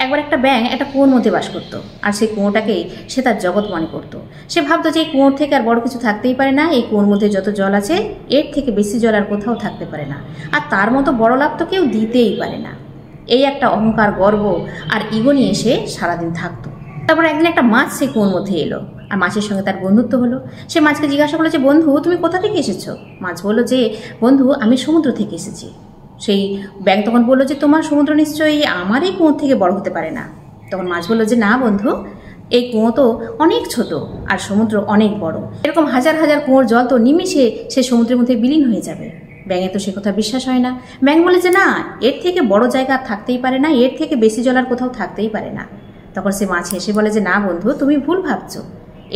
একবার একটা ব্যাঙ একটা কুয়োর মধ্যে বাস করত, আর সেই কুয়োটাকেই সে তার জগৎ মনে করত। সে ভাবতো যে এই কুয়োর থেকে আর বড় কিছু থাকতেই পারে না, এই কুয়োর মধ্যে যত জল আছে এর থেকে বেশি জল আর কোথাও থাকতে পারে না, আর তার মতো বড় লাভ তো কেউ দিতেই পারে না। এই একটা অহংকার, গর্ব আর ইগো নিয়ে সে সারাদিন থাকতো। তারপর একদিন একটা মাছ সেই কুয়োর মধ্যে এলো, আর মাছের সঙ্গে তার বন্ধুত্ব হলো। সে মাছকে জিজ্ঞাসা করলো যে, বন্ধু তুমি কোথা থেকে এসেছো? মাছ বললো যে, বন্ধু আমি সমুদ্র থেকে এসেছি। সেই ব্যাঙ তখন বললো যে, তোমার সমুদ্র নিশ্চয়ই আমার এই কুয়োর থেকে বড় হতে পারে না। তখন মাছ বললো যে, না বন্ধু, এই কুয়ো তো অনেক ছোট আর সমুদ্র অনেক বড়, এরকম হাজার হাজার কুয়োর জল তো নিমিশে সে সমুদ্রের মধ্যে বিলীন হয়ে যাবে। ব্যাঙে তো সে কথা বিশ্বাস হয় না। ব্যাঙ বলে যে, না, এর থেকে বড় জায়গা থাকতেই পারে না, এর থেকে বেশি জল আর কোথাও থাকতেই পারে না। তখন সে মাছ হেসে বলে যে, না বন্ধু, তুমি ভুল ভাবছো,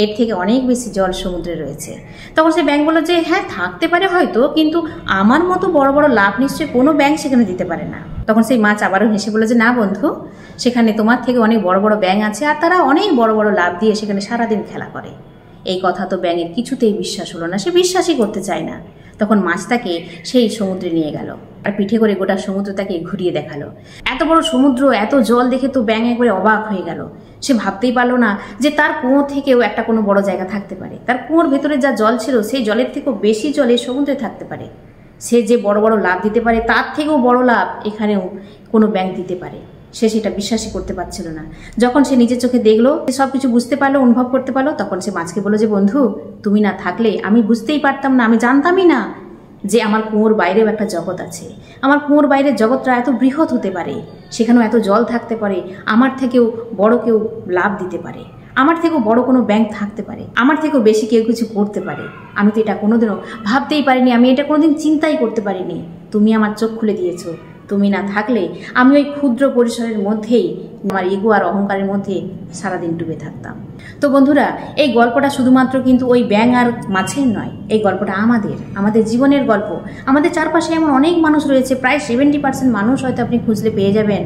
এর থেকে অনেক বেশি জল সমুদ্রে রয়েছে। তখন সে ব্যাঙ বলল যে, হ্যাঁ থাকতে পারে হয়তো, কিন্তু আমার মতো বড় বড় লাভ নিশ্চয়ই কোনো ব্যাঙ সেখানে দিতে পারে না। তখন সেই মাছ আবারও হেসে বলল যে, না বন্ধু, সেখানে তোমার থেকে অনেক বড় বড় ব্যাঙ আছে, আর তারা অনেক বড় বড় লাভ দিয়ে সেখানে সারাদিন খেলা করে। এই কথা তো ব্যাঙের কিছুতেই বিশ্বাস হলো না, সে বিশ্বাসই করতে চায় না। তখন মাছ তাকে সেই সমুদ্রে নিয়ে গেল, আর পিঠে করে গোটা সমুদ্র তাকে ঘুরিয়ে দেখালো। এত বড় সমুদ্র, এত জল দেখে তো ব্যাঙ একবারে অবাক হয়ে গেল। সে ভাবতেই পারলো না যে তার কুয়ো থেকেও একটা কোনো বড় জায়গা থাকতে পারে। তার কুয়োর ভেতরে যা জল ছিল সেই জলের থেকেও বেশি জলে সমুদ্রে থাকতে পারে। সে যে বড় বড় লাভ দিতে পারে তার থেকেও বড় লাভ এখানেও কোনো ব্যাঙ দিতে পারে। সে সেটা বিশ্বাসই করতে পারছিল না। যখন সে নিজের চোখে দেখলো, সব কিছু বুঝতে পারলো, অনুভব করতে পারলো, তখন সে মাছকে বললো যে, বন্ধু তুমি না থাকলে আমি বুঝতেই পারতাম না, আমি জানতামই না যে আমার কুয়োর বাইরেও একটা জগৎ আছে। আমার কুয়োর বাইরের জগৎটা এত বৃহৎ হতে পারে, সেখানেও এত জল থাকতে পারে, আমার থেকেও বড় কেউ লাভ দিতে পারে, আমার থেকেও বড় কোনো ব্যাংক থাকতে পারে, আমার থেকেও বেশি কেউ কিছু করতে পারে। আমি তো এটা কোনোদিনও ভাবতেই পারিনি, আমি এটা কোনোদিন চিন্তাই করতে পারিনি। তুমি আমার চোখ খুলে দিয়েছো। তুমি না থাকলে আমি ওই ক্ষুদ্র পরিসরের মধ্যেই আমার ইগো আর অহংকারের মধ্যে সারাদিন ডুবে থাকতাম। তো বন্ধুরা, এই গল্পটা শুধুমাত্র কিন্তু ওই ব্যাঙ আর মাছের নয়, এই গল্পটা আমাদের জীবনের গল্প। আমাদের চারপাশে এমন অনেক মানুষ রয়েছে, প্রায় 70% মানুষ হয়তো আপনি খুঁজলে পেয়ে যাবেন,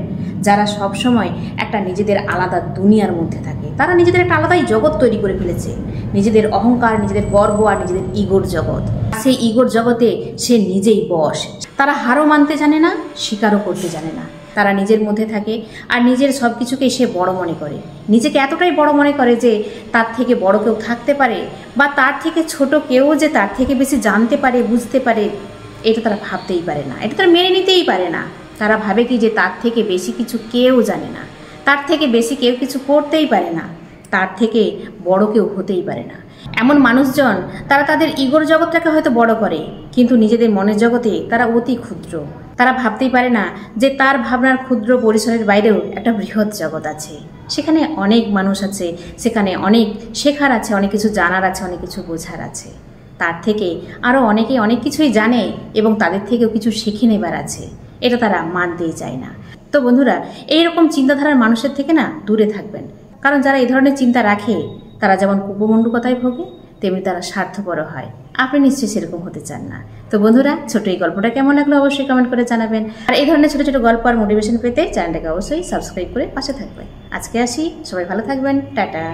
যারা সবসময় একটা নিজেদের আলাদা দুনিয়ার মধ্যে থাকে। তারা নিজেদের একটা আলাদাই জগৎ তৈরি করে ফেলেছে, নিজেদের অহংকার, নিজেদের গর্ব আর নিজেদের ইগোর জগৎ। সেই ইগোর জগতে সে নিজেই বশ। তারা হারও মানতে জানে না, স্বীকারও করতে জানে না। তারা নিজের মধ্যে থাকে আর নিজের সব কিছুকে সে বড় মনে করে, নিজেকে এতটাই বড় মনে করে যে তার থেকে বড় কেউ থাকতে পারে, বা তার থেকে ছোট কেউ যে তার থেকে বেশি জানতে পারে, বুঝতে পারে, এটা তারা ভাবতেই পারে না, এটা তারা মেনে নিতেই পারে না। তারা ভাবে কি যে তার থেকে বেশি কিছু কেউ জানে না, তার থেকে বেশি কেউ কিছু করতেই পারে না, তার থেকে বড় কেউ হতেই পারে না। এমন মানুষজন তারা তাদের ইগোর জগৎটাকে হয়তো বড় করে, কিন্তু নিজেদের মনের জগতে তারা অতি ক্ষুদ্র। তারা ভাবতেই পারে না যে তার ভাবনার ক্ষুদ্র পরিসরের বাইরেও একটা বৃহৎ জগৎ আছে, সেখানে অনেক মানুষ আছে, সেখানে অনেক শেখার আছে, অনেক কিছু জানার আছে, অনেক কিছু বোঝার আছে। তার থেকে আরও অনেকে অনেক কিছুই জানে এবং তাদের থেকেও কিছু শিখে নেবার আছে, এটা তারা মানতেই চায় না। তো বন্ধুরা, এইরকম চিন্তাধারার মানুষের থেকে না দূরে থাকবেন, কারণ যারা এই ধরনের চিন্তা রাখে তারা যেমন কুপমণ্ডুকতায় ভোগে, তেমনি তারা স্বার্থপর হয়। আপনি নিশ্চয়ই সেরকম হতে চান না। তো বন্ধুরা, ছোট এই গল্পটা কেমন লাগলো অবশ্যই কমেন্ট করে জানাবেন। আর এই ধরনের ছোট ছোট গল্প আর মোটিভেশন পেতে চ্যানেলটাকে অবশ্যই সাবস্ক্রাইব করে পাশে থাকবেন। আজকে আসি, সবাই ভালো থাকবেন, টাটা।